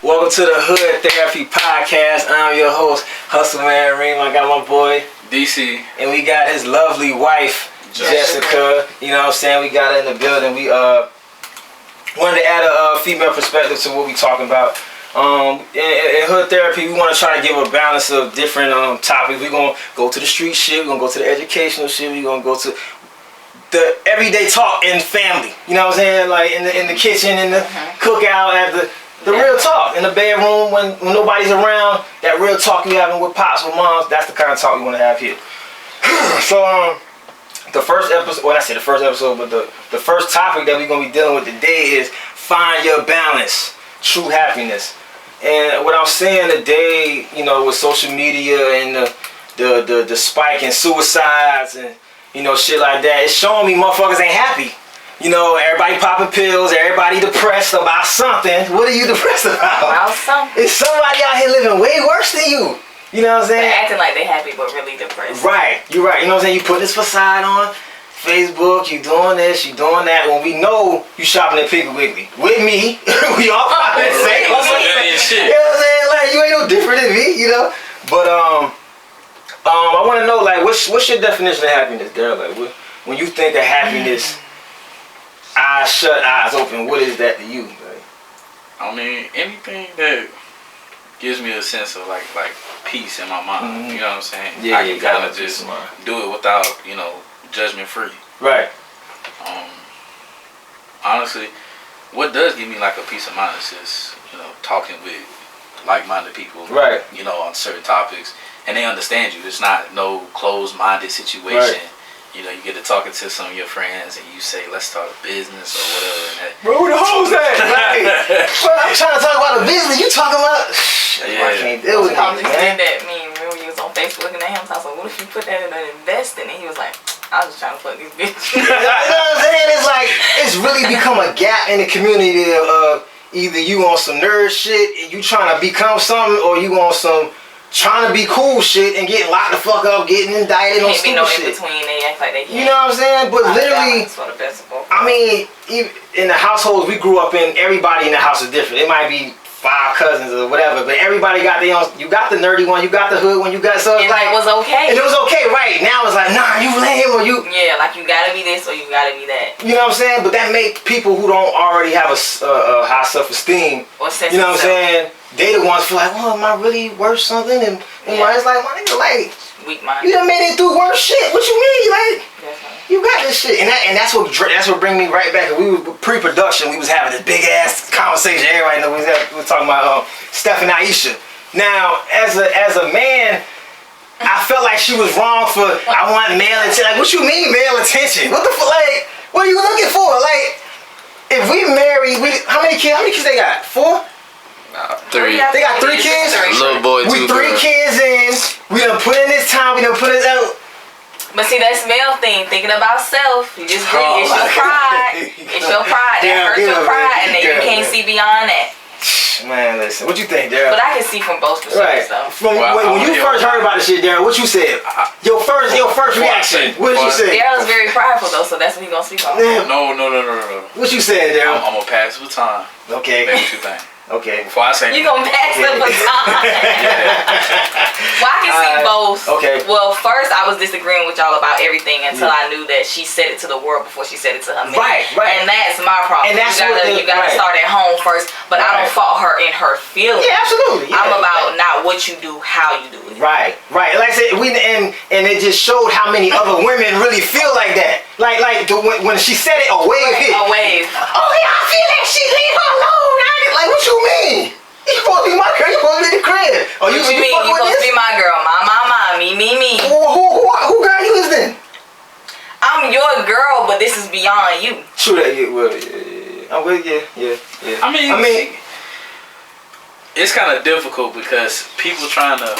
Welcome to the Hood Therapy Podcast. I'm your host, Hustle Man Reem. I got my boy DC, and we got his lovely wife, Jessica. You know what I'm saying? We got her in the building. We wanted to add a female perspective to what we talking about. In Hood Therapy, we want to try to give a balance of different topics. We're going to go to the street shit. We're going to go to the educational shit. We're going to go to the everyday talk in family. You know what I'm saying? Like in the kitchen, in the cookout, at the real talk. In the bedroom when nobody's around, that real talk you having with pops, with moms, that's the kind of talk we want to have here. So, the first episode, well, I say the first episode, but the first topic that we're going to be dealing with today is find your balance, true happiness. And what I'm saying today, you know, with social media and the spike in suicides and, you know, shit like that, it's showing me motherfuckers ain't happy. You know, everybody popping pills, everybody depressed about something. What are you depressed about? About something. It's somebody out here living way worse than you. You know what I'm saying? They're acting like they happy but really depressed. Right, you're right. You know what I'm saying? You put this facade on Facebook, you doing this, you doing that. When we know you shopping at Piggly Wiggly. With me, we all popping the same. You know what I'm saying? Like, you ain't no different than me, you know? But I want to know, like, what's your definition of happiness, Daryl? Like, when you think of happiness, eyes shut, eyes open, what is that to you? Like, I mean, anything that gives me a sense of like peace in my mind. You know what I'm saying? Yeah, I can kind of just do it without, you know, judgment free. Right. Honestly, what does give me like a peace of mind is just, you know, talking with like-minded people. Right. You know, on certain topics, and they understand you. It's not no closed-minded situation. Right. You know, you get to talking to some of your friends and you say, let's start a business or whatever. And that, bro, who the hoes at? Like, bro, I'm trying to talk about a business. You talking about? I can't deal with I it, did man. that meme when you was on Facebook looking at him. I was like, what if you put that in an investing? And he was like, I was just trying to fuck this bitch. You know what I'm saying? It's like, it's really become a gap in the community of either you on some nerd shit and you trying to become something, or you on some trying to be cool shit and getting locked the fuck up, getting indicted on stupid shit. Can't be no in between. They act like they can't. You know what I'm saying? But literally, I mean, even in the households we grew up in, everybody in the house is different. It might be 5 cousins or whatever, but everybody got their own. You got the nerdy one, you got the hood one, you got so. And like, it was okay. And it was okay, right? Now it's like, nah, you lame or you. Yeah, like you gotta be this or you gotta be that. You know what I'm saying? But that make people who don't already have a high self-esteem. Or sense you know what I'm self. saying? They the ones feel like, well, am I really worth something? And it's like, my nigga, like, weak mind. you done made it through worse shit. What you mean? Like, you got this shit. And that's what bring me right back. We were pre-production. We was having this big ass conversation. Everybody know we was talking about Steph and Aisha. Now, as a man, I felt like she was wrong for I want male attention. Like, what you mean male attention? What the fuck? Like, what are you looking for? Like, if we married, how many kids they got? 4? 3. They got 3 kids? Little boy, 2 We 3 kids in. We done put in this time. We done put it out. But see, that's male thing, thinking about self. You just greedy. It's your pride. It's your pride. That hurts your pride, and then you can't see beyond that. Man, listen. What you think, Daryl? But I can see from both perspectives, though. When you first heard about this shit, Daryl, what you said? Your first reaction. What did you say? Daryl's very prideful, though, so that's what he's gonna speak on. No. What you said, Daryl? I'm gonna pass the time. Okay. Maybe what you think. Okay. Before I say you gonna pass the baton. Well, I can see both. Okay. Well, first I was disagreeing with y'all about everything until I knew that she said it to the world before she said it to her man. Right. And that's my problem. And that's you gotta start at home first. But I don't fault her in her feelings. Yeah, absolutely. Yeah. I'm about not what you do, how you do it. Right. Like I said, and it just showed how many other women really feel like that. Like when she said it, a wave hit. A wave. Oh yeah, I feel that shit. Leave her alone. Like, what you mean? You supposed to be my girl. You supposed to be the crib. Oh, you mean you supposed to be my girl? My, me. Who girl you is then? I'm your girl, but this is beyond you. True that. Yeah. I'm with you. Yeah. I mean, it's kind of difficult because people trying to.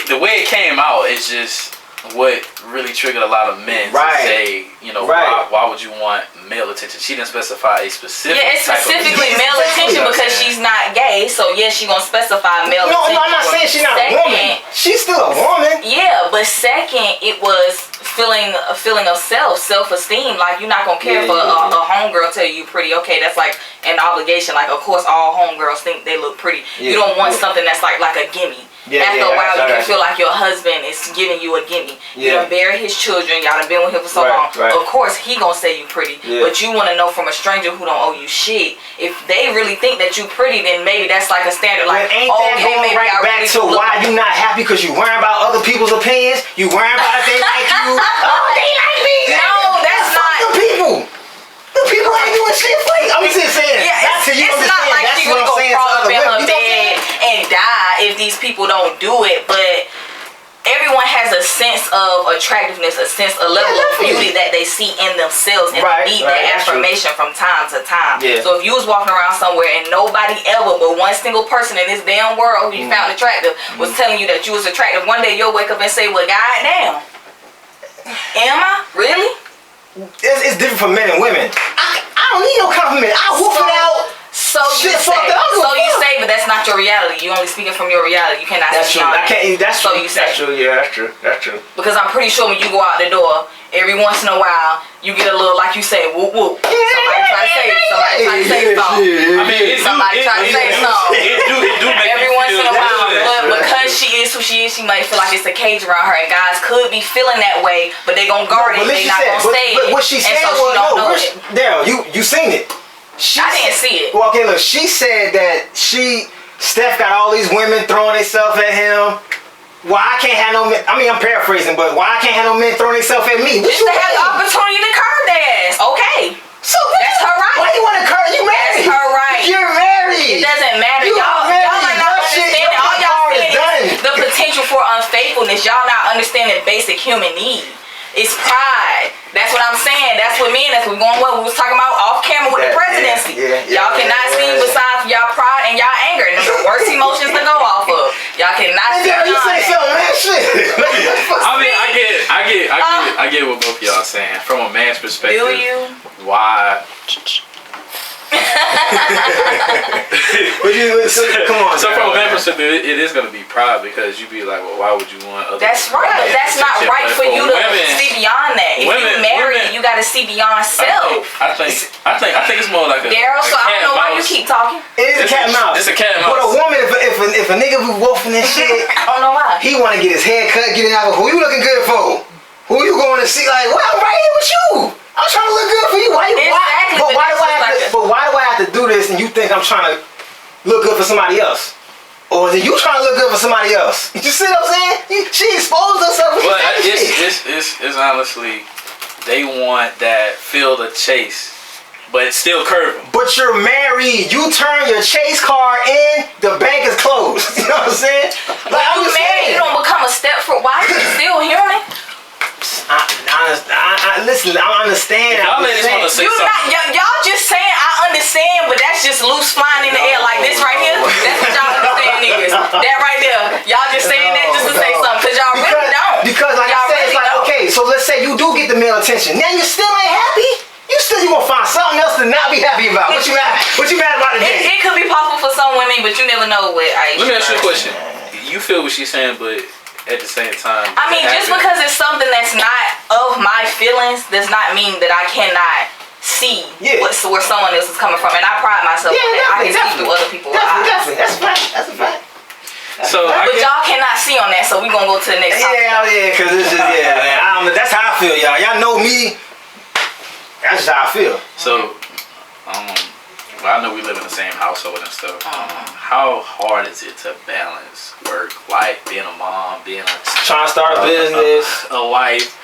The way it came out is just what really triggered a lot of men to say, you know, why would you want male attention? She didn't specify a specific. Yeah, it's specifically male attention because she's not gay. So yes, she gonna specify male attention. No, I'm not saying she's not a woman. She's still a woman. Yeah, but second, it was feeling of self-esteem. Like, you're not gonna care if a homegirl tell you pretty. Okay, that's like an obligation. Like, of course, all homegirls think they look pretty. You don't want something that's like a gimme. After a while, you can feel like your husband is giving you a gimme. You done buried his children. Y'all done been with him for so long. Of course, he gonna say you pretty. But you want to know from a stranger who don't owe you shit. If they really think that you pretty, then maybe that's like a standard. Like, ain't that going right back to why you not happy? Because you worrying about other people's opinions. You worrying about if they like you. Oh, they like me. No, that's not. The people. The people ain't doing shit for you. I'm just saying. That's to you. It's not like she's gonna go crawl up in her bed and die if these people don't do it. But everyone has a sense of attractiveness, a level of beauty that they see in themselves, and they need that affirmation from time to time. So if you was walking around somewhere and nobody ever but one single person in this damn world who you found attractive was telling you that you was attractive, one day you'll wake up and say, well, goddamn, am I? Really? It's different for men and women. I don't need no compliment. I whoop it out. So you say, but that's not your reality. You only speaking from your reality. You cannot. That's true. That's so true. you say. That's true. Yeah, that's true. That's true. Because I'm pretty sure when you go out the door, every once in a while, you get a little, like you say, whoop whoop. Somebody try to say something. I mean, somebody try to say something. Every once in a while, but because she is who she is, she might feel like it's a cage around her, and guys could be feeling that way, but they gonna guard it. They not gonna say it. But what she said was, Daryl, you seen it. I didn't see it. Well, okay, look, she said that Steph got all these women throwing themselves at him. Why I can't have no men? I mean, I'm paraphrasing, but why I can't have no men throwing themselves at me? Just to have the opportunity to curb their ass. Okay. So that's her right. Why you want to curb? You married. That's her right. You're married. It doesn't matter. Y'all are not understanding. All y'all seeing is the potential for unfaithfulness. Y'all not understanding basic human need. It's pride. That's what I'm saying. That's what men. That's what we was talking about off camera with the presidency. Y'all cannot see besides y'all pride and y'all anger, and the worst emotions to go off of. Y'all cannot see. You say something, man. Shit. I mean, I get what both y'all saying from a man's perspective. Do you? Why? Come on. So from a man's perspective, it is gonna be pride, because you be like, well, why would you want other? That's right, but that's not right for you to see beyond that. If you married, you gotta see beyond self. I think it's more like a. Daryl, so I don't know why you keep talking. It is a cat and mouse. It's a cat and mouse. But a woman, if a nigga be wolfing this shit, I don't know why. He wanna get his hair cut, get it out. Who you looking good for? Who you going to see? Like, well, I'm right here with you. I'm trying to look good for you. Why do I have to do this and you think I'm trying to look good for somebody else? Or is it you trying to look good for somebody else? You see what I'm saying? She exposed herself. But it's honestly, they want that field of chase, but it's still curving. But you're married. You turn your chase card in, the bank is closed. You know what I'm saying? Like, you married, you don't become a step for why? You're still human. Listen, I understand. Y'all ladies want to say something. Y'all just saying I understand, but that's just loose flying in the air like this right here. That's what y'all understand is. That right there. Y'all just saying that just to say something, because y'all really don't. Because like I said, it's like, okay, so let's say you do get the male attention. Now you still ain't happy? You gonna find something else to not be happy about. What you mad about today? It could be possible for some women, but you never know what Aisha. Let me ask you a question. You feel what she's saying, but at the same time, I mean, just because it's something that's not of my feelings does not mean that I cannot see where someone else is coming from, and I pride myself on that. I can see through other people's eyes. That's a fact. That's a fact. But y'all cannot see on that, so we gonna go to the next topic. Because it's just man. That's how I feel, y'all. Y'all know me. That's just how I feel. So, well, I know we live in the same household and stuff. How hard is it to balance work, life, being a mom, being trying to start a business, a wife,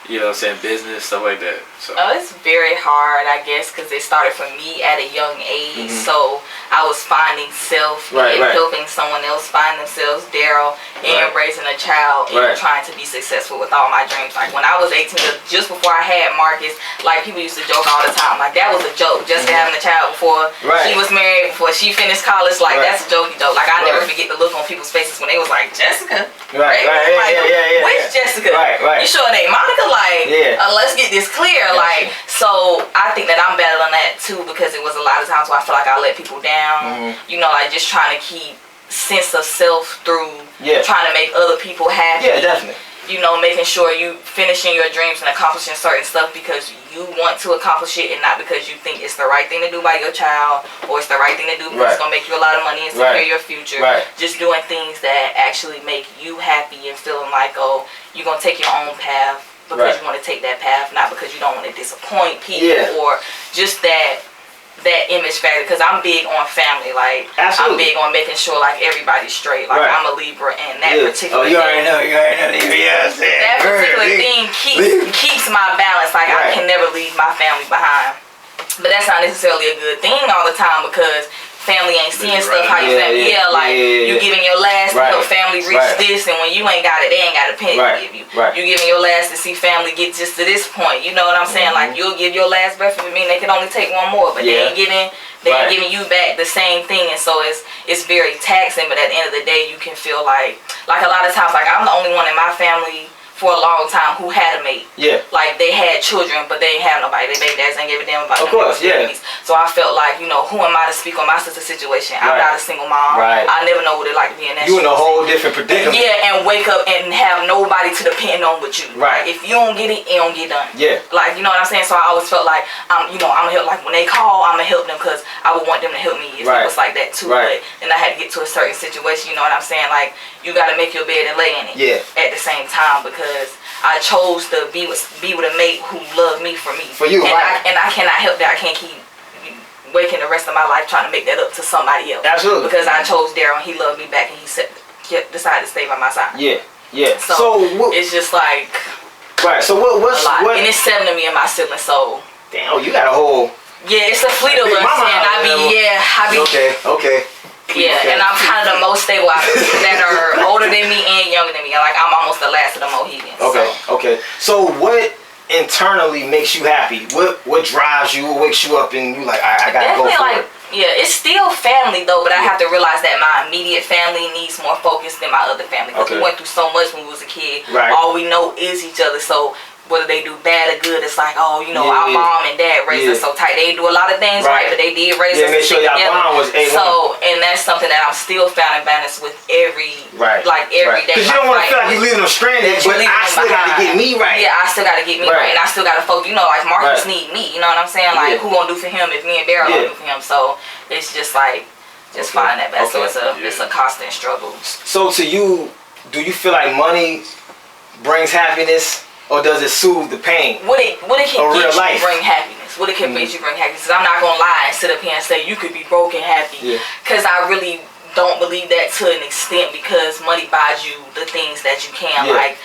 you know what I'm saying, business, stuff like that? So. It's very hard, I guess, because it started for me at a young age. So I was finding self and helping someone else find themselves, Daryl, and raising a child and trying to be successful with all my dreams. Like when I was 18, just before I had Marcus, like people used to joke all the time. Like that was a joke, just having a child before she was married, before she finished college. Like that's a jokey joke. Like I never forget the look on people's faces when they was like, Jessica. Which Jessica? You sure it ain't Monica? Like, let's get this clear. Like, so I think that I'm better than that too, because it was a lot of times where I feel like I let people down. You know, like just trying to keep sense of self through trying to make other people happy. Yeah, definitely. you know, making sure you finishing your dreams and accomplishing certain stuff because you want to accomplish it and not because you think it's the right thing to do by your child or it's the right thing to do because it's going to make you a lot of money and secure your future. Just doing things that actually make you happy and feeling like, oh, you're going to take your own path because you want to take that path, not because you don't want to disappoint people or just that image factor, because I'm big on family. Like, I'm big on making sure like everybody's straight. Like, I'm a Libra, and that particular you already know. That particular thing keeps my balance. Like, I can never leave my family behind. But that's not necessarily a good thing all the time because family ain't seeing stuff how you family. You giving your last to help family reach this, and when you ain't got it, they ain't got a penny to give you. You giving your last to see family get just to this point. You know what I'm saying? Like, you'll give your last breath, I mean, they can only take one more, but they ain't giving you back the same thing, and so it's very taxing. But at the end of the day, you can feel like a lot of times, like, I'm the only one in my family for a long time who had a mate. Like, they had children, but they ain't have nobody. Their baby dads ain't give a damn about babies. So I felt like, you know, who am I to speak on my sister's situation? I'm not a single mom. I never know what it like to be in that situation. You in a whole different predicament. And wake up and have nobody to depend on but you. If you don't get it, it don't get done. Like, you know what I'm saying? So I always felt like, I'm gonna help. Like, when they call, I'm gonna help them because I would want them to help me if it was like that too. But then I had to get to a certain situation. You know what I'm saying? Like, you gotta make your bed and lay in it at the same time because I chose to be with a mate who loved me for me. For you, and I cannot help that. I can't keep waking the rest of my life trying to make that up to somebody else. Absolutely. Because I chose Daryl and he loved me back and he decided to stay by my side. So it's just like So what's a lot. And it's 7 of me and my siblings. So damn, you got a whole. It's a fleet of us, and I be okay. And I'm kind of the most stable out of people that are older than me and younger than me. Like, I'm almost the last of the Mohegans. Okay. So what internally makes you happy? What drives you? What wakes you up and you like, I gotta go for it? It's still family though, but I have to realize that my immediate family needs more focus than my other family. Because we went through so much when we was a kid. All we know is each other. So whether they do bad or good, it's like, oh, you know, our mom and dad raised us so tight. They do a lot of things right, but they did raise us make sure y'all bond was A1. So, and that's something that I'm still finding balance with every day. Because you don't want to feel like you're leaving them stranded, but I still got to get me right. Yeah, I still got to get me right. And I still got to focus. You know, like Marcus need me. You know what I'm saying? Like, who gonna do for him if me and Daryl gonna do for him? So it's just like, finding that balance. So it's a constant struggle. So to you, do you feel like money brings happiness? Or does it soothe the pain? What it can get you bring happiness. What it can make you bring happiness. Because I'm not going to lie and sit up here and say you could be broke and happy. Because I really don't believe that to an extent, because money buys you the things that you can. Like,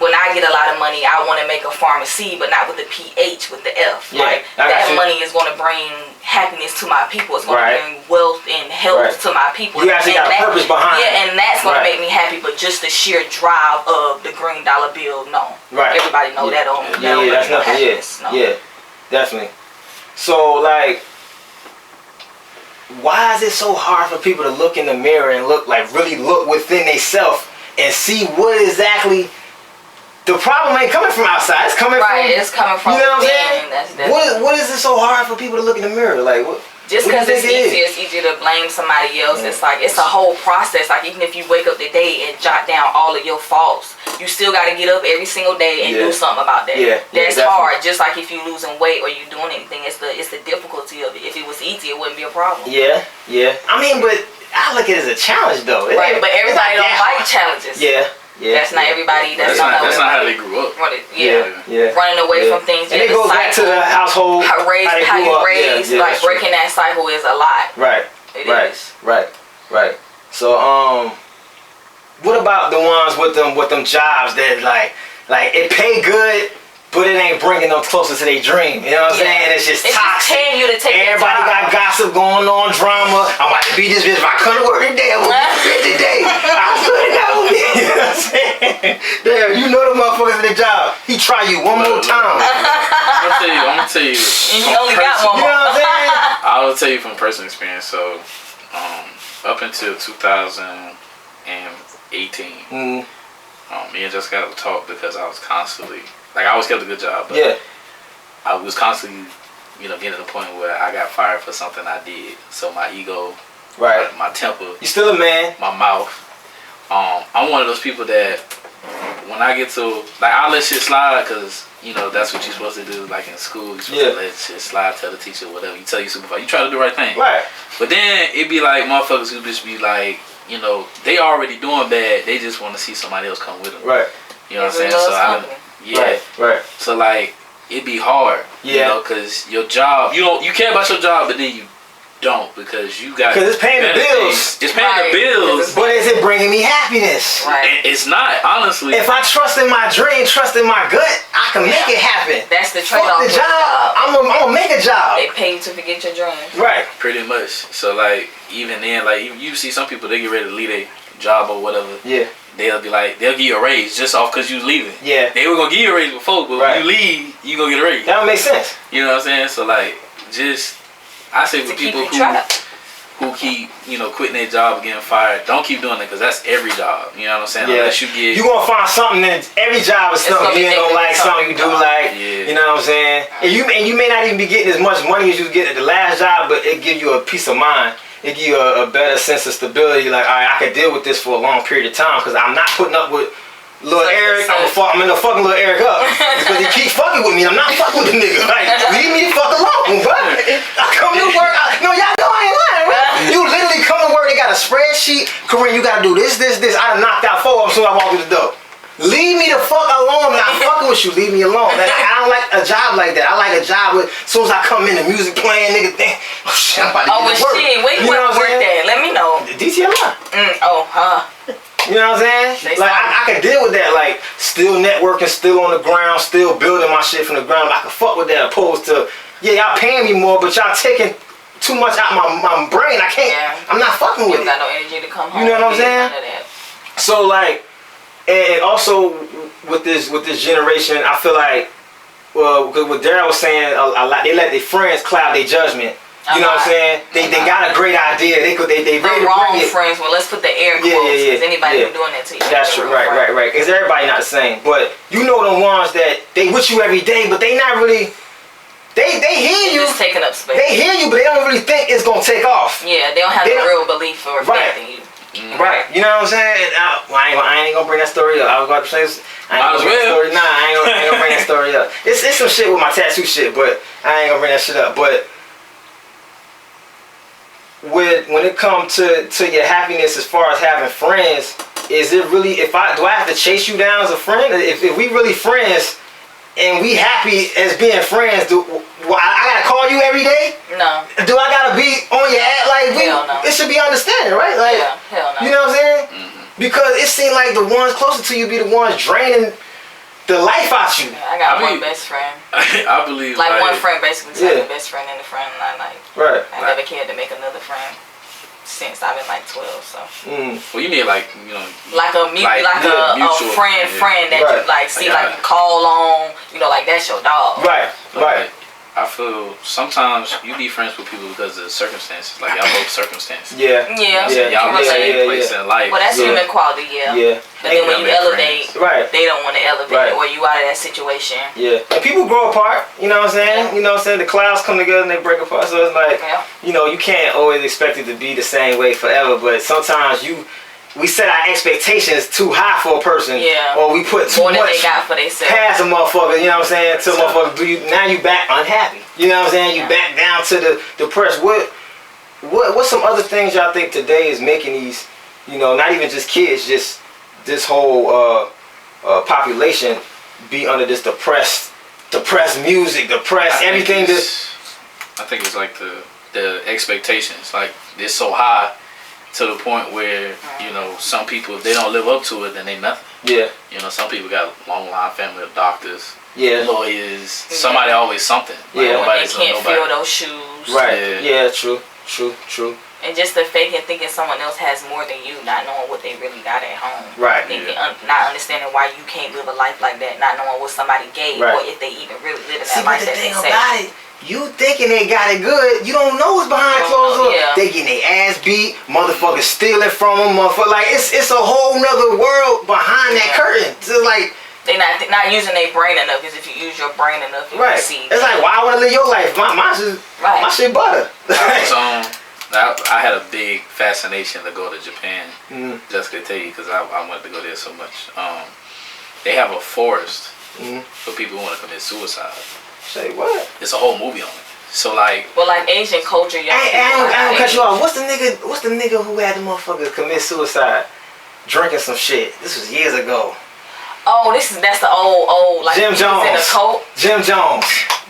when I get a lot of money, I want to make a pharmacy, but not with the PH, with the F. Like, that money is going to bring happiness to my people. It's going to bring wealth and health to my people. You actually got a purpose behind it. And that's going to make me happy, but just the sheer drive of the $green bill, no. Everybody know that on that's nothing. Yeah, definitely. So, like, why is it so hard for people to look in the mirror and really look within themselves and see what exactly... The problem ain't coming from outside. It's coming from... It's coming from... You know what I'm saying? What is it so hard for people to look in the mirror? Like, what? Just because it's easier to blame somebody else. It's like, it's a whole process. Like, even if you wake up today and jot down all of your faults, you still got to get up every single day and do something about that. That's hard. Just like if you losing weight or you doing anything, it's the difficulty of it. If it was easy, it wouldn't be a problem. I mean, but I look at it as a challenge, though. But everybody don't like challenges. That's not everybody. That's not how they grew up. Running away from things. And it goes back to the household. How you raised, like breaking that cycle is a lot. It is. Right. So what about the ones with them jobs that like it pay good, but it ain't bringing them closer to their dream? You know what I'm saying? It's just toxic. Just you to take everybody got gossip going on, drama. I'm about to beat this bitch if I come to work today. I'm gonna beat today. I'm putting out with me. You know what I'm saying? Damn, you know the motherfuckers in the job. He try you one more time. I'm gonna tell you. And you only got one more. You know what I'm saying? I will tell you from personal experience. So, up until 2018, me and Jessica had to talk because I was constantly. Like, I always kept a good job, but I was constantly, getting to the point where I got fired for something I did. So my ego, my temper, you still a man. My mouth. I'm one of those people that when I get to like, I let shit slide because you know that's what you're supposed to do. Like in school, you're supposed to let shit slide, tell the teacher whatever. You tell your supervisor, you try to do the right thing. Right. But then it be like motherfuckers who just be like, you know, they already doing bad. They just want to see somebody else come with them. Right. You know what I'm saying? So Right. So like it be hard. Yeah. You know, because your job, you care about your job, but then you don't because you got. Because it's paying the bills. It's paying the bills. But is it bringing me happiness? Right. It's not, honestly. If I trust in my dream, trust in my gut, I can make it happen. That's the trade-off. Fuck the job. I'm gonna make a job. They pay you to forget your dreams. Right. Pretty much. So like even then, like you see some people, they get ready to leave their job or whatever. Yeah. They'll be like, they'll give you a raise just off because you leaving. Yeah. They were gonna give you a raise before, but when you leave, you gonna get a raise. That don't make sense. You know what I'm saying? So like, just I say for people who keep, you know, quitting their job or getting fired, don't keep doing it because that's every job. You know what I'm saying? Yeah. Unless you gonna find something in every job is something you don't like, something you do like. Yeah. You know what I'm saying? And you may not even be getting as much money as you get at the last job, but it gives you a peace of mind. It gives you a better sense of stability. Like, all right, I can deal with this for a long period of time because I'm not putting up with Lil Eric. I'm gonna fucking Lil Eric up because he keeps fucking with me. I'm not fucking with the nigga. Like, leave me the fuck alone, bro. I come to work. No, y'all know I ain't lying, bro. You literally come to work. They got a spreadsheet. Corinne, you gotta do this. I done knocked out 4 of them soon as I walked through the door. Leave me the fuck alone. I'm not fucking with you. Leave me alone. Like, I don't like a job like that. I like a job with, as soon as I come in, the music playing, nigga, oh shit, I'm about to get to work. Shit, where you want to work at? Let me know. DTLI. You know what I'm saying? They like, I can deal with that. Like, still networking, still on the ground, still building my shit from the ground. I can fuck with that opposed to, yeah, y'all paying me more, but y'all taking too much out my brain. I can't, I'm not fucking with it. You got no energy to come home. You know what I'm saying? So, like, and also with this generation, I feel like, because what Daryl was saying, a lot, they let their friends cloud their judgment. You know what I'm saying? They got a great idea. They ready to wrong bring it. friends. Well, let's put the air quotes. Because anybody who doing that to you. That's true. Right. Because everybody not the same. But you know the ones that they with you every day, but they not really. They hear you. Just taking up space. They hear you, but they don't really think it's gonna take off. Yeah, they don't have the real belief or faith in you. Right, you know what I'm saying? I ain't gonna bring that story up. I was about to say, I ain't gonna bring that story. Nah, I ain't gonna bring that story up. It's some shit with my tattoo shit, but I ain't gonna bring that shit up. But when it comes to your happiness as far as having friends, is it really, do I have to chase you down as a friend? If we really friends and we happy as being friends, I gotta call you every day? No. Do I gotta be on your ass? Like, it should be understanding, right? Like, hell no. You know what I'm saying? Because it seems like the ones closer to you be the ones draining the life out you. I got one best friend. I believe like one friend basically the best friend in the friend line. Like, I never cared to make another friend since I've been like 12. So. Well, you mean like, you know, like a friend that you like see, like you call on, you know, like that's your dog. Right. I feel sometimes you be friends with people because of the circumstances. Like y'all both circumstances. Yeah. Y'all in the same place in life. Well, that's human quality, Yeah. But then when you elevate, they don't want to elevate, or you out of that situation. Yeah. And people grow apart. You know what I'm saying? You know what I'm saying? The clouds come together and they break apart. So it's like, you know, you can't always expect it to be the same way forever. But sometimes we set our expectations too high for a person, or we put too more much than they got for themselves past a motherfucker. You know what I'm saying? Till motherfucker now you back unhappy. You know what I'm saying? You back down to the depressed. What's some other things y'all think today is making these, you know, not even just kids, just this whole population be under this depressed music, depressed everything? I think it's like the expectations, like it's so high. To the point where, you know, some people, if they don't live up to it, then they nothing. Yeah. You know, some people got long line family of doctors, lawyers, somebody always something. Like they can't fill those shoes. Right. Yeah, true. And just the faking thinking someone else has more than you, not knowing what they really got at home. Right. Thinking, not understanding why you can't live a life like that, not knowing what somebody gave, or if they even really living that life that they say. You thinking they got it good, you don't know what's behind closed doors. They getting their ass beat, motherfuckers stealing from them, motherfucker. Like it's a whole nother world behind that curtain. So like they not using their brain enough. Because if you use your brain enough, you can see. It's like, why I want to live your life? My shit butter. So I had a big fascination to go to Japan. Just to tell you, because I wanted to go there so much. they have a forest for people who want to commit suicide. Say what? It's a whole movie on it. So like, well, like Asian culture, I don't cut you off. What's the nigga who had the motherfucker commit suicide drinking some shit? This was years ago. Oh, that's the old like Jim Jones. In a cult. Jim Jones.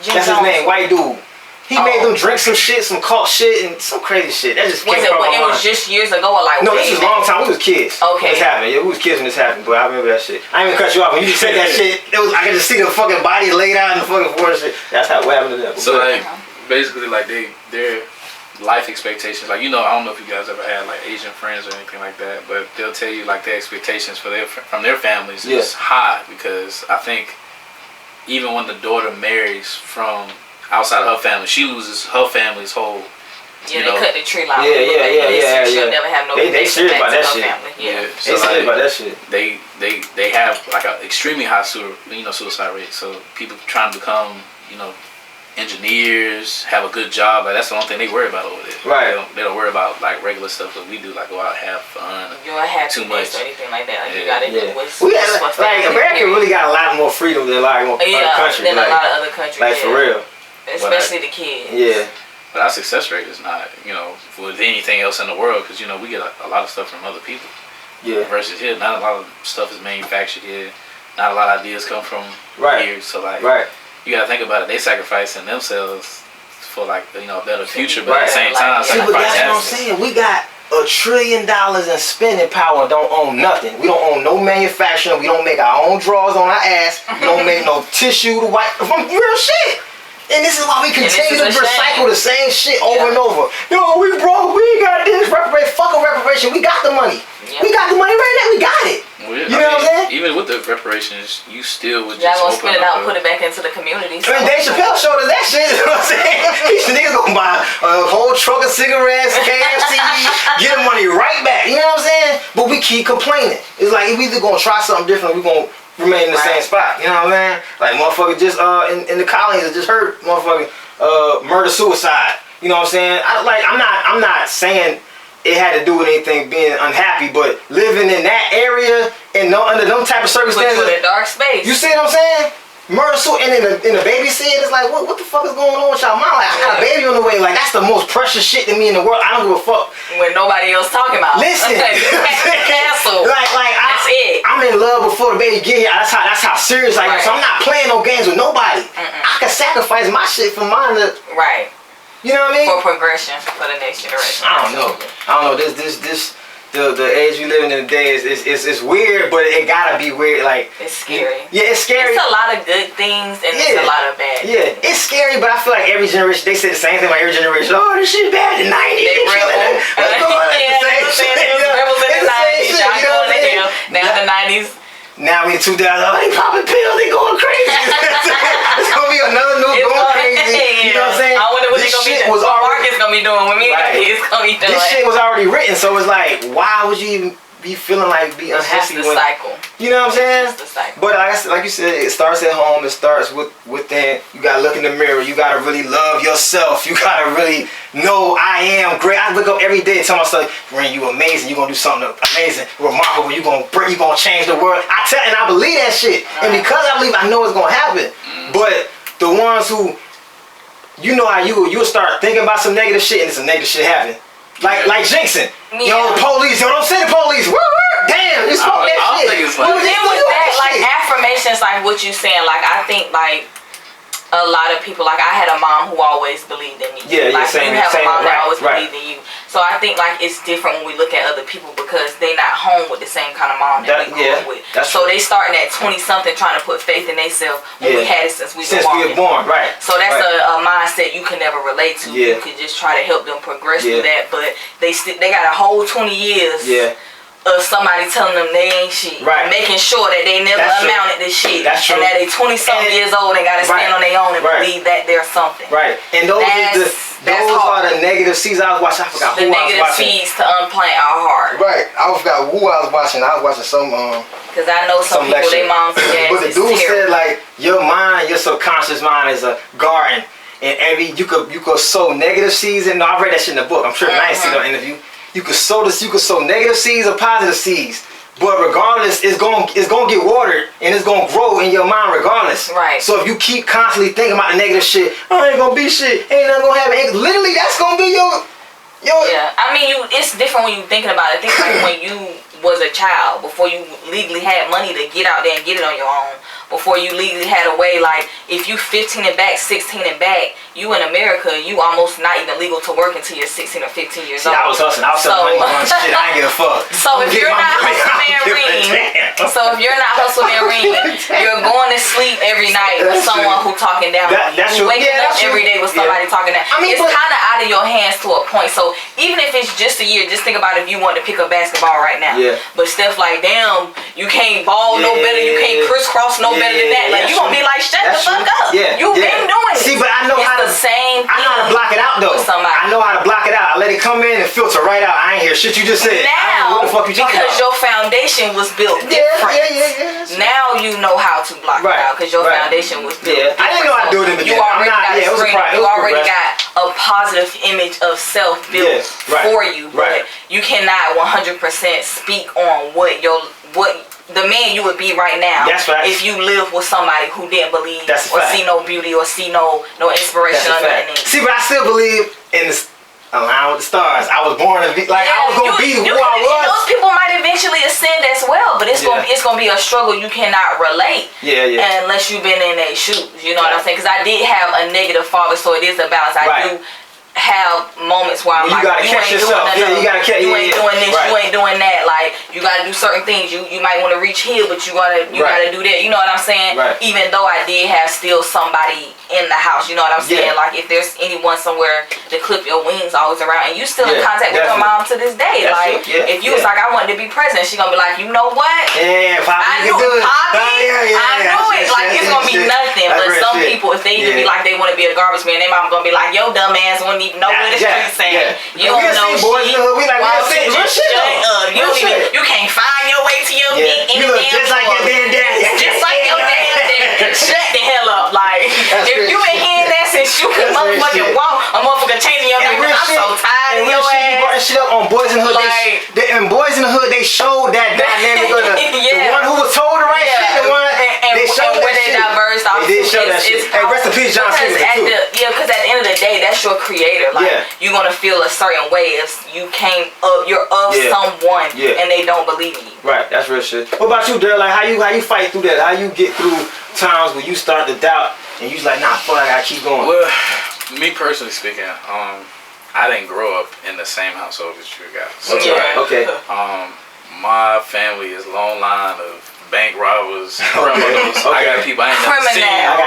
That's his name, white dude. He made them drink some shit, some cult shit, and some crazy shit. That just came from my mind. It was just years ago, or like no, this was a long time. We was kids. Okay. When this happened. Yeah, we was kids when this happened, but I remember that shit. I didn't even cut you off when you said that shit. I could just see the fucking body laid out in the fucking forest. Shit. That's how what happened to them. So like, basically, like their life expectations. Like, you know, I don't know if you guys ever had like Asian friends or anything like that, but they'll tell you like their expectations from their families is high, because I think even when the daughter marries from outside of her family, she loses her family's whole. Yeah, they cut the tree line. Yeah. She'll never have no. They serious about that shit. Yeah. So they serious about that shit. They have like an extremely high suicide rate. So people trying to become engineers, have a good job, like that's the only thing they worry about over there. Right. They don't worry about like regular stuff that we do, like go out and have fun. You don't have too much or anything like that. Like you gotta do what's like America really got a lot more freedom than like other countries. Than a lot of other countries. Like for real. Especially the kids. Yeah. But our success rate is not, with anything else in the world, because we get a lot of stuff from other people. Yeah. Versus here, not a lot of stuff is manufactured here. Not a lot of ideas come from here. So like, you gotta think about it. They sacrificing themselves for like a better future, but at the same time, but that's what I'm saying. We got $1 trillion in spending power and don't own nothing. We don't own no manufacturing. We don't make our own drawers on our ass. We don't make no tissue to wipe from real shit. And this is why we continue to recycle the same shit over and over. Yo, we broke. We got this reparation. Fuck a reparation. We got the money. We got the money right now. We got it. Well, you know what I'm saying? Even with the reparations, you still would just y'all gonna spend it out and put it back into the community. So. I mean, Dave Chappelle showed us that shit. You know what I'm saying? These niggas gonna buy a whole truck of cigarettes, KFC, get the money right back. You know what I'm saying? But we keep complaining. It's like if we either gonna try something different, we gonna remain in the same spot. You know what I'm saying? Like motherfucker just in the colonies that just heard motherfucking murder suicide. You know what I'm saying? I'm not saying it had to do with anything being unhappy, but living in that area and under them type of circumstances, put you in a dark space. You see what I'm saying? Murder suicide, and in the baby scene, it's like what the fuck is going on with y'all? Mom, like, I got a baby on the way. Like that's the most precious shit to me in the world. I don't give a fuck. When nobody else talking about. Listen, cancel. That's it. I'm in love before the baby get here. That's how serious I am. So I'm not playing no games with nobody. I can sacrifice my shit for mine. You know what I mean? For progression for the next generation. I don't know. The age we live in today is weird, but it gotta be weird. Like it's scary. Yeah, it's scary. It's a lot of good things and it's a lot of bad. Yeah, it's scary, but I feel like every generation they say the same thing about every generation. Oh, this shit bad in the 90s. They rebel. What's going on? It's the same shit. Rebels in the 90s. Y'all going to hell. Now the 90s. Now we in 2000, they popping pills, they going crazy. It's gonna be another new going crazy. You know what I'm saying? I wonder what they're gonna be doing. What Marcus gonna be doing with me. It's gonna be doing. This shit was already written, so it's like, why would you even be feeling like be unhappy? It's just the cycle. You know what I'm saying? It's just the cycle. But like you said, it starts at home. It starts within. You gotta look in the mirror. You gotta really love yourself. You gotta really know I am great. I look up every day and tell myself, Ren, you amazing. You gonna do something amazing, remarkable. You gonna change the world. And I believe that shit. And because I believe, I know it's gonna happen. But the ones who, you know how you'll start thinking about some negative shit and some negative shit happen. Like jinxing. Yo, the police. Yo, don't say the police. Damn, you spoke that shit. Well, then with that, like affirmations, like what you saying, like I think like a lot of people, like I had a mom who always believed in me. Yeah, like same, you have same, a mom that right, always believed in you. So I think like it's different when we look at other people because they not home with the same kind of mom that we grew up with. So they starting at 20-something trying to put faith in themselves when we had it since we were born. Right. So that's a mindset you can never relate to. Yeah. You could just try to help them progress through that, but they got a whole 20 years. Yeah. Of somebody telling them they ain't shit. Right. Making sure that they never amounted to shit. That's true. And that they 20-something years old and gotta stand on their own and believe that they're something. Right. And those are the negative seeds I was watching. I forgot who I was watching. The negative seeds to unplant our heart. Right. I forgot who I was watching. I was watching some because I know some people, their moms and dads. But the dude said like your mind, your subconscious mind is a garden. And you could sow negative seeds in. I read that shit in the book. I'm sure I ain't seen no interview. You could sow negative seeds or positive seeds. but regardless, it's gonna get watered and it's gonna grow in your mind regardless. Right. So if you keep constantly thinking about the negative shit, oh, ain't gonna be shit, ain't nothing gonna happen. Literally, that's gonna be your. Yeah, I mean, it's different when you thinking about it. Think like when you was a child, before you legally had money to get out there and get it on your own. Before you legally had a way, like, if you 15 and back, 16 and back, you in America, you almost not even legal to work until you're 16 or 15 years old. I was hustling. I was selling money on shit. I ain't give a fuck. So if you're not hustling and ring, you're going to sleep every night with someone who talking down. You waking up every day with somebody talking down. I mean, it's kind of out of your hands to a point. So even if it's just a year, just think about if you want to pick up basketball right now. Yeah. But Steph, like, damn, you can't ball no better, you can't crisscross no better than that. Like, you gonna be like, shut the fuck up. You've been doing it. See, but I know how to. It's the same thing. I know how to block it out though. I know how to block it out. I let it come in and filter right out. I ain't hear shit you just said. Now, what the fuck you talking because about? your foundation was built different. Now you know how to block it out because your foundation was built different. I didn't know how to do it in the beginning. You already got a positive image of self built for you, but you cannot 100% speak on what the man you would be right now. That's right. If you live with somebody who didn't believe or see no beauty or see no inspiration or nothing. See, but I still believe in this. Align with the stars. I was born to be like I was gonna be who I was. Those people might eventually ascend as well, but it's gonna be a struggle you cannot relate. Unless you've been in their shoes. You know what I'm saying? Because I did have a negative father, so it is a balance. I do have moments where I'm like, you ain't doing nothing. You ain't doing this. You ain't doing that. Like, you gotta do certain things. You might want to reach here, but you gotta do that. You know what I'm saying? Even though I did have still somebody in the house. You know what I'm saying? Like, if there's anyone somewhere to clip your wings always around, and you still in contact with your mom to this day. Like, if you was like, I wanted to be president, she gonna be like, you know what? I knew it. I knew it. Like, it's gonna be nothing. But some people, if they even be like they want to be a garbage man, their mom gonna be like, yo, dumb ass won't even know what the streets saying. You don't know shit. You can't find your way to your dick in the damn just like your damn daddy. Just like your damn daddy. Shut the hell up. Like, if you been hearing that since you can motherfucking walk, a motherfucker changing your name. I'm so tired of your ass. You brought that shit up on Boys in the Hood. In Boys in the Hood, they showed that dynamic of the one who was told the right shit, the one they showed where they diverged off. They did show that shit. Hey, rest in peace, John Cena too. Because at the end of the day, that's your creator. Like, you're gonna feel a certain way if you you're of someone and they don't believe in you. Right, that's real shit. What about you, Daryl? Like, how you fight through that? How you get through times where you start to doubt and you like, nah, fuck, I gotta keep going? Well, me personally speaking, I didn't grow up in the same household as you guys. So, okay. My family is a long line of bank robbers, criminals. I got people I ain't never seen. I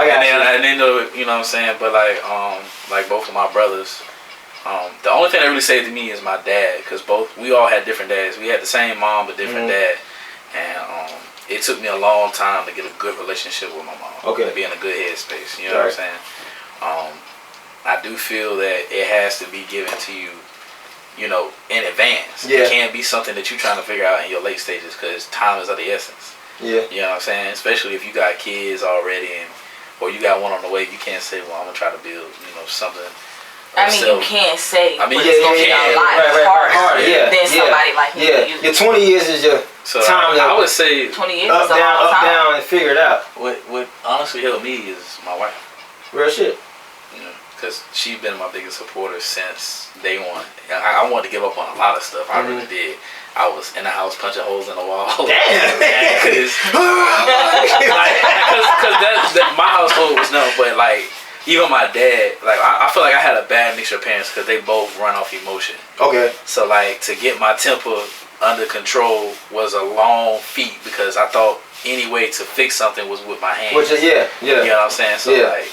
got you. And they know, you know what I'm saying? But like both of my brothers, the only thing that really saved me is my dad, because we all had different dads. We had the same mom but different dad, and it took me a long time to get a good relationship with my mom. To be in a good headspace. You know what I'm saying? I do feel that it has to be given to you, you know, in advance. It can't be something that you're trying to figure out in your late stages, because time is of the essence. You know what I'm saying? Especially if you got kids already or you got one on the way, you can't say, well, I'm going to try to build, you know, something. I mean, you can't say, I mean, it's going to be a lot harder than somebody like me. Your 20 years is your time. I would say 20 years up, is a long time. down, and figure it out. What honestly helped me is my wife. Real shit. You know, because she's been my biggest supporter since day one. I wanted to give up on a lot of stuff. I really did. I was in the house punching holes in the wall. Damn. Because my household was known, but like even my dad, like I feel like I had a bad mixture of parents because they both run off emotion. So like to get my temper under control was a long feat, because I thought any way to fix something was with my hands. Which is You know what I'm saying? So like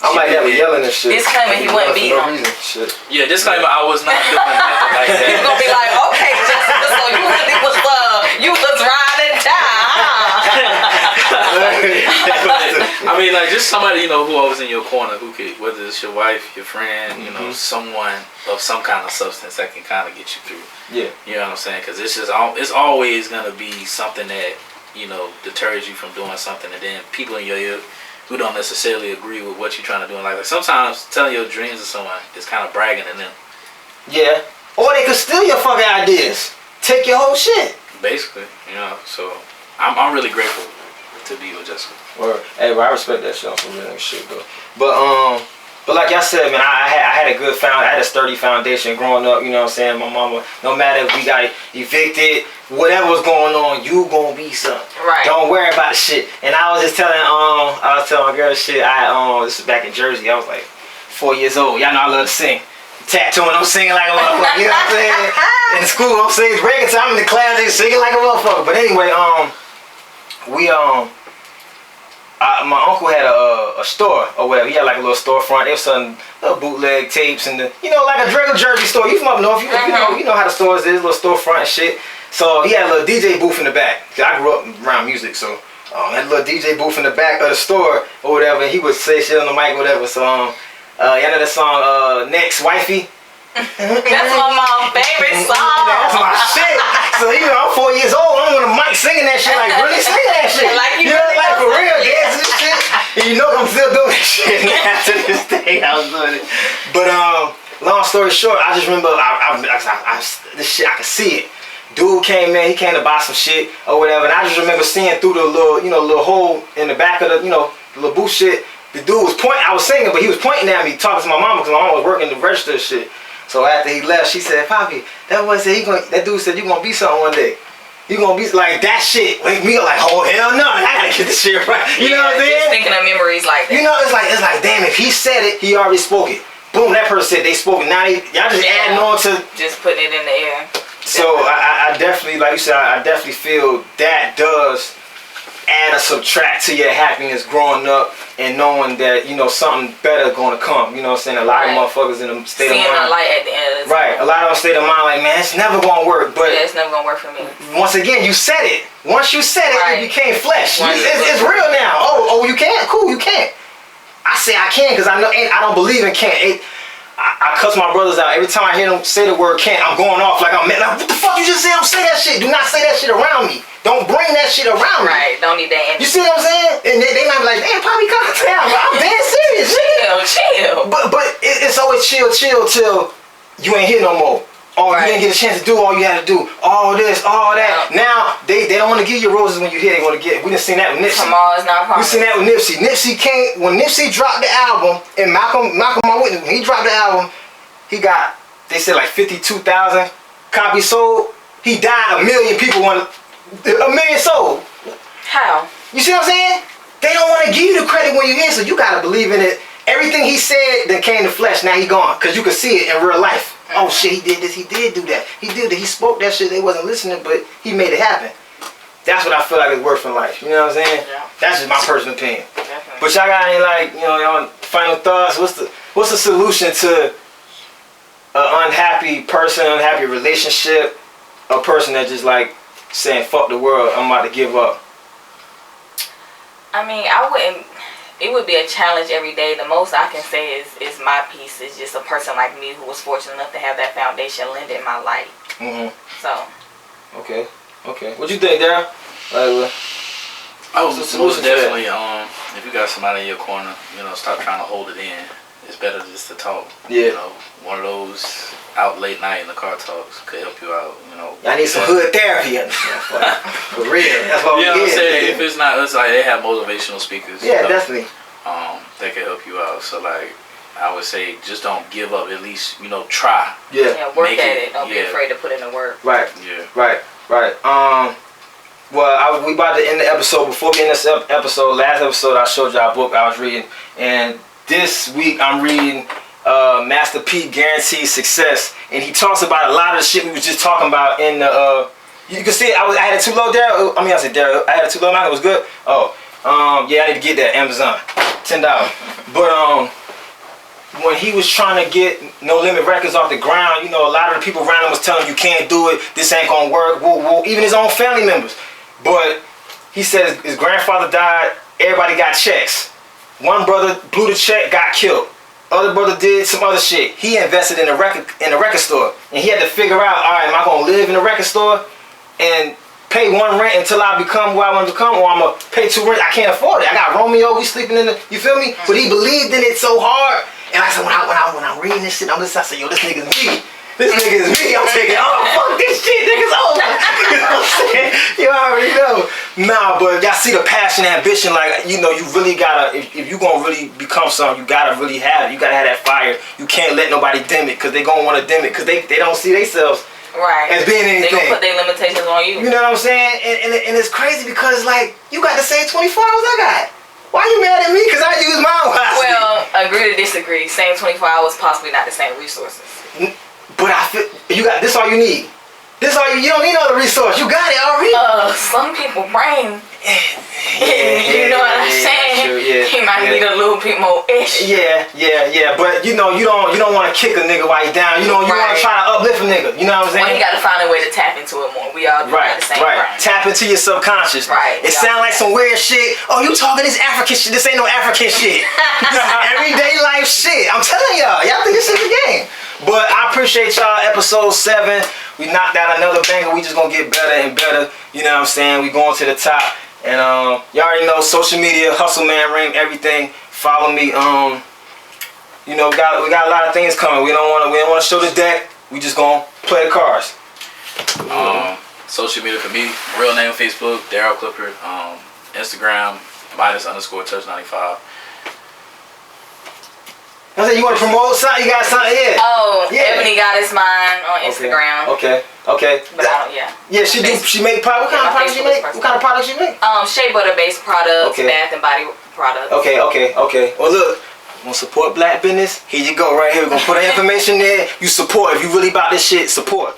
I might have yelling and shit. Disclaimer, he wouldn't be on. Yeah, disclaimer, I was not doing nothing like that. He's gonna be like, okay, Jessica, so you really was riding down. I mean, like, just somebody, you know, who always in your corner, who could, whether it's your wife, your friend, you know, someone of some kind of substance that can kind of get you through. You know what I'm saying? Because it's always gonna be something that, you know, deters you from doing something, and then people in your ear who don't necessarily agree with what you're trying to do in life. Like sometimes telling your dreams to someone is kind of bragging to them. Or they could steal your fucking ideas. Take your whole shit. Basically, you know, so I'm really grateful to be with Jessica. Word. Hey, well, I respect that shit for real shit, though. But like I said, man, I had a sturdy foundation growing up, you know what I'm saying? My mama, no matter if we got evicted, whatever was going on, you gonna be something. Right. Don't worry about shit. And I was telling my girl shit, this was back in Jersey, I was like 4 years old. Y'all know I love to sing. Tattooing, I'm singing like a motherfucker, you know what I'm saying? In school, I'm singing breaking time in the class, they singing like a motherfucker. But anyway, my uncle had a store or whatever. He had like a little storefront. They was selling little bootleg tapes and like a regular Jersey store. You from up north, you know how the stores is, little storefront and shit. So he had a little DJ booth in the back. Cause I grew up around music, so had a little DJ booth in the back of the store or whatever. And he would say shit on the mic or whatever. So y'all know the song Next Wifey. That's my mom's favorite song. That's my shit. So I'm 4 years old. I'm on the mic singing that shit, like really singing that shit. Like like for real, dancing and shit. And I'm still doing that shit to this day. I was doing it. But long story short, I just remember this shit. I could see it. Dude came in. He came to buy some shit or whatever, and I just remember seeing through the little hole in the back of the the little booth shit. The dude was pointing. I was singing, but he was pointing at me, talking to my mama because my mama was working the register and shit. So after he left, she said, "Poppy, that dude said you gonna be something one day. You gonna be like that shit." Wake me up like, oh hell no, I gotta get this shit right. You know what I'm saying? Just thinking of memories like that. It's like damn, if he said it, he already spoke it. Boom, that person said they spoke it. Now y'all just adding on to just putting it in the air. So I definitely, like you said, I definitely feel that does add or subtract to your happiness growing up and knowing that something better gonna come. You know what I'm saying? A lot of motherfuckers in the state seeing of mind. a light at the end of the right. A lot of them state of mind like, man, it's never gonna work. But it's never gonna work for me. Once again, you said it. Once you said it, it became flesh. It's real now. Oh, you can't? Cool, you can't. I say I can because I know I don't believe in can't. I cuss my brothers out every time I hear them say the word can't. I'm going off like I'm mad. Like, what the fuck you just said? Don't say that shit. Do not say that shit around me. Don't bring that shit around me. Right. Don't need that energy. You see what I'm saying? And they might be like, damn, Poppy, calm down. But I'm dead serious. Chill. But it's always chill till you ain't here no more. Oh, you didn't get a chance to do all you had to do. All this, all that. Yeah. Now they don't want to give you roses when you here. They want to get. We done seen that with Nipsey. Tomorrow's not promised. We seen that with Nipsey. Nipsey came when Nipsey dropped the album, and Malcolm my witness, when he dropped the album, he got, they said like 52,000 copies sold. He died. 1 million people wanted 1 million sold. How? You see what I'm saying? They don't want to give you the credit when you're here, so you gotta believe in it. Everything he said that came to flesh, now he gone, cause you can see it in real life. Oh shit, he did this, he did do that. He did that, he spoke that shit, they wasn't listening, but he made it happen. That's what I feel like is worth in life. You know what I'm saying? Yeah. That's just my personal opinion. Definitely. But y'all got any y'all final thoughts? What's the solution to an unhappy person, unhappy relationship, a person that just like saying fuck the world, I'm about to give up? I mean, it would be a challenge every day. The most I can say is my piece is just a person like me who was fortunate enough to have that foundation lend in my life. So. Okay. What you think, Darryl? I was most definitely if you got somebody in your corner, stop trying to hold it in. It's better just to talk. Yeah. One of those out late night in the car talks could help you out. I need some hood therapy. For real. That's what I'm saying. If it's not, it's like they have motivational speakers. Yeah, definitely. That can help you out. So like, I would say just don't give up. At least try. Yeah. Work at it. Don't be afraid to put in the work. Right. Yeah. Right. Well, we about to end the episode. Before we end this episode, last episode I showed y'all a book I was reading, and this week I'm reading Master P Guaranteed Success, and he talks about a lot of the shit we was just talking about in the you can see it, I had it too low, Darryl. I said Darryl, I had it too low, man. It was good. Yeah, I need to get that Amazon, $10. But when he was trying to get No Limit Records off the ground, a lot of the people around him was telling him you can't do it, this ain't gonna work. Whoa. Even his own family members. But he said his grandfather died. Everybody got checks. One brother blew the check, got killed. Other brother did some other shit. He invested in a record store, and he had to figure out, all right, am I gonna live in a record store and pay one rent until I become who I want to become, or I'm gonna pay 2 rent? I can't afford it. I got Romeo, we sleeping in the, you feel me? But he believed in it so hard, and I said when I'm reading this shit, I said, yo, this nigga's me. This nigga is me. thinking, oh, fuck this shit, nigga's over. You know what I'm saying? You already know. Nah, but y'all see the passion, ambition, like, you know, you really gotta, if you gonna really become something, you gotta really have it. You gotta have that fire. You can't let nobody dim it, because they gonna want to dim it, because they don't see themselves as being anything. They gonna put their limitations on you. You know what I'm saying? And it's crazy because, like, you got the same 24 hours I got. Why you mad at me? Because I use mine wisely. Well, agree to disagree. Same 24 hours, possibly not the same resources. But I feel, you got, this all you need. This all you don't need no other resource. You got it already. Some people brain. You know what I'm saying? True, yeah, he might need a little bit more ish. Yeah. But you know, you don't want to kick a nigga while you down. You know, you want to try to uplift a nigga. You know what I'm saying? Well, you got to find a way to tap into it more. We all do the same brain. Tap into your subconscious. Right. It sound like some weird shit. Oh, you talking this African shit? This ain't no African shit. This is everyday life shit. I'm telling y'all. Y'all think this is a game. But I appreciate y'all. Episode 7. We knocked out another banger. We just gonna get better and better. You know what I'm saying? We going to the top. And y'all already know social media, Hustle Man Ring, everything. Follow me. You know, we got a lot of things coming. We don't want to show the deck. We just gonna play the cards. Social media for me, real name Facebook, Daryl Clipper. Instagram _touch95. I said, you want to promote something? You got something here? Oh, yeah. Ebony Goddess Mine on Instagram. Okay. But I don't, Yeah, she make products. What kind of products she make? What kind of products she make? Shea butter based products, bath and body products. Okay. Well, look, want to support black business? Here you go, right here. We're gonna put the information there. You support. If you really about this shit, support.